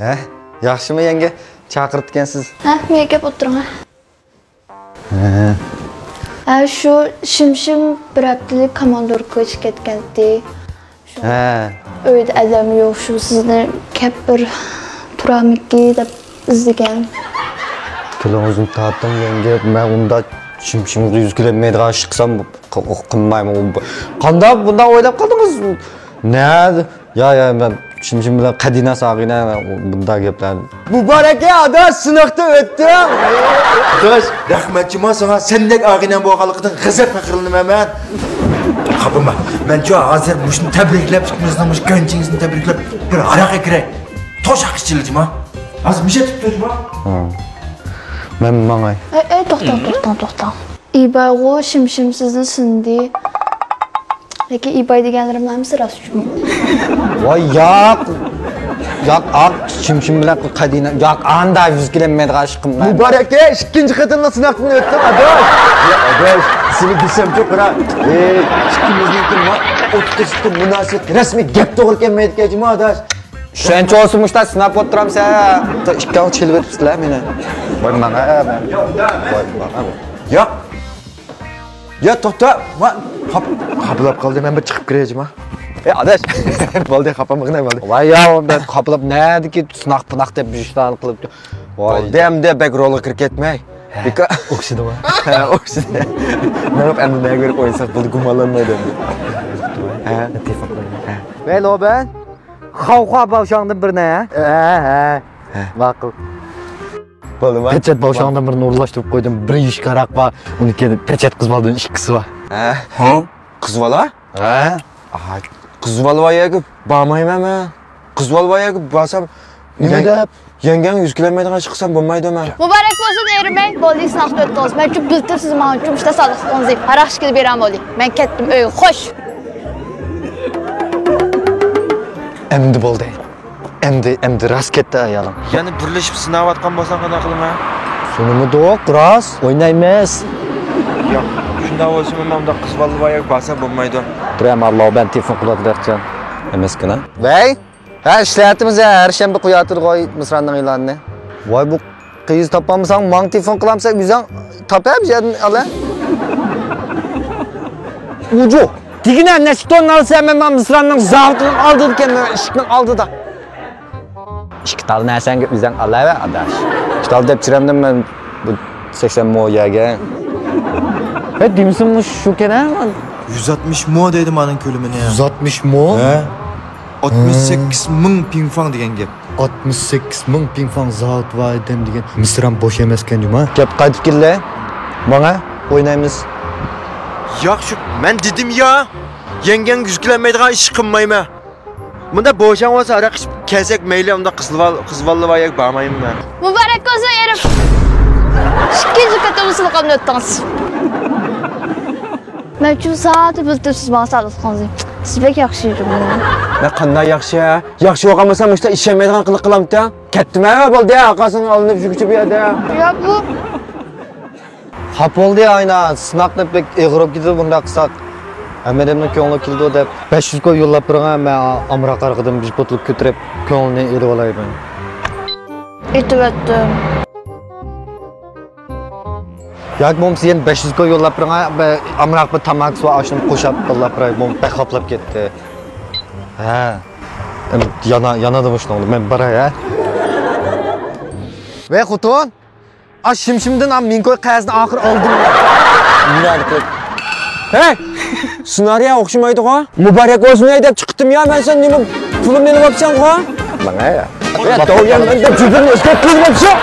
He? Yaxshimi yenge? Chaqirtgansiz. Ha, menga gap o'tiring. Shu shim bir haftalik komandorga chiqib ketgandi. Ha. Uyda adam yo'q, shu sizni kep bir turamiki deb izlagan. Tilingizni tortdim yenge, men unda shimshimga 100 kilometrga chiqsam qilmayman. Qanday bunday o'ylab qaldingiz? Ne? Ya ben shimshim bilan Qadina Sag'ina bunday gaplarni. Muborak adash sinoqda o'tdim. Adash, rahmatchiman sana sendek ag'inam bo'lganligidan g'azab faqirlanaman. Xapama. Men cho hozir bushni tabriklab chiqmasdan mush ganchingizni tabriklab bir araqa kiray. To'shaq ichilajma. Hozir mishatib turma. Men mangay. To'xta. İbaygo shim sizni sindi. Lekin İbay deganlarim namsi rostmi? Voy yo'q. Yo'q, shimshim bilan Qadina. Yo'q, anda 100 kilometrga chiqimman. Muborak aka, ikkinchi qatimdan sinoqdan o'tdim, adash. Adash, seni desam ku qara. Ikkimizning turma o'tkazib munosib rasmiy gap to'g'ri kelmayotganmi, adash? Shuncha olsin mushta sinab o'tiramsa, ikkovini chilib o'tibsizlar meni. Voy mana, Yo'q. Ya to'xta, men qaplab qoldim, men bir chiqib kirayman. adash. Bo'ldi, xapamag'ina bo'ldi. Voy yo, ben qaplab nədiki sınaq deb bir ishlarni qilib. Voy, demde bek rolga kirib ketmay. Bika oksidi va. Ha, oksidi. Men hep endi nega ko'rib qo'ysak bo'ldi, gumonlanmaydi endi. Ha, telefon qo'yaman. Velo ben. Xavqa bavşandan birine ha? Ha. Ma'qul. Bo'ldi va. Pechet bavşandan birini o'rlashtirib qo'ydim. Bir ish qaraq va uniki pechet qizbaldan ikkisi va. Ha? Qizbola? Ha? Qizbolvoyaga bormayman men. Qizbolvoyaga borsam nima deb yangam 100 kilometrga chiqsam bo'lmaydimi? Muborak bo'lsin erimang, bo'ldi sinoqda o'tdingiz. Men uchun biltir siz men uchun ishda sodiqligingiz. Qarashga beram bo'ling. Men ketdim uyga, xo'sh. Endi bo'ldi. Endi rast ketdi ayolim. Yana birlashib sinayotgan bo'lsam qanday qilaman? Shunimi do'q, rast o'ynaymiz. Yo'q, shunda bo'lsa men unda qizbolvoyaga borsam bo'lmaydi. Turam Alloh ben telefon qiladirachon. Emaskina. Voy, ha ishlayapmiz har shanba qo'yatir qo'y misranning e'lonini. Voy bu qiz topamsan, men telefon qilamsak bizdan topamiz ala. Ucu. Digina nechton olsam men misranning zavtini oldi ekan, ishning oldida. İşkital narsanga bizdan alava adash. İşkital deb chiramdim men bu 80 moyaga. Dimsin shu kerak? 160 mo deydi mening ko'limini. 160 mo? He. 68 ming pingfang degan gap. 68 ming pingfang zavt va edem degan. Misran bo'sh emas ekan juma. Gap qaytib keldi. Bana o'ynaymiz. Yo'q, shu men dedim ya. Yengam 100 kilometrga ish qilmayman. Bunda bo'shan olsa araq ichib kelsak mayli, unda qizbolvoyaga bormayman. Muborak bo'lsin erim. Ikkinchi qatimni qilib o'tdingiz. Men uchun saat biltir siz men sodiqligingiz. Siz bek yaxshi yuribsiz. Men qanday yaxshi? Yaxshi bo'lmasam ishda ishlamaydigan qilib qilamda. Ketdimi bo'ldi, orqasini olinib shukuchi bu yerda. Yo'q bu. Xap bo'ldi ayna, sinoqni bek eg'irib ketdi bunda qilsak. Amerimning ko'ngli keldi deb 500 ko'y yo'llab turgan, men Amra qarqidim bir botluk ko'tarib ko'nglini elib olayman. Aytibdim. Yo'q, men sen 500 ko'y yo'llab turgan, Amraq bir tamak suv ashim qo'shab yo'llab turay, men baqaplab ketdi. Ha. Yanada boshlandı. Men baray ha. Ve xutun. Shimshimdan ham men ko'y qazni oxir oldim. Nima Hey! Senariya o'xshamaydi-ku. Muborak o'zini deb chiqdim ya, men sen nima pulimni olibsan-ku? Mana ya. Ya do'yan men deb jibini o'tkazib qo'yibsan.